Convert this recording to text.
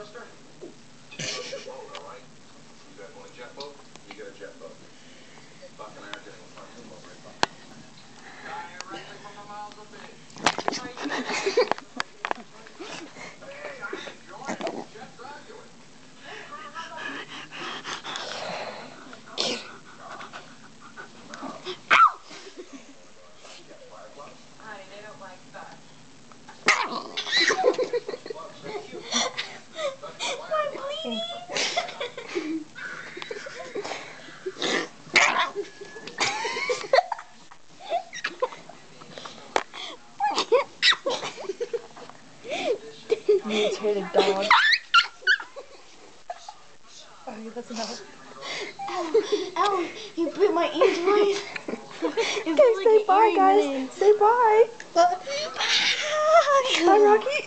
Chester? You get a boat, all right? You guys want a jet boat? You get a jet boat. Buck and I are getting one too, mostly fun. Directly from the mouths of fish. Hey, I'm enjoying it. Jet graduate. Honey, they don't like that. Mutated dog. Oh, that's enough. Ow, you bit my eardrum. Okay, say bye, guys. Say bye. Bye, Rocky.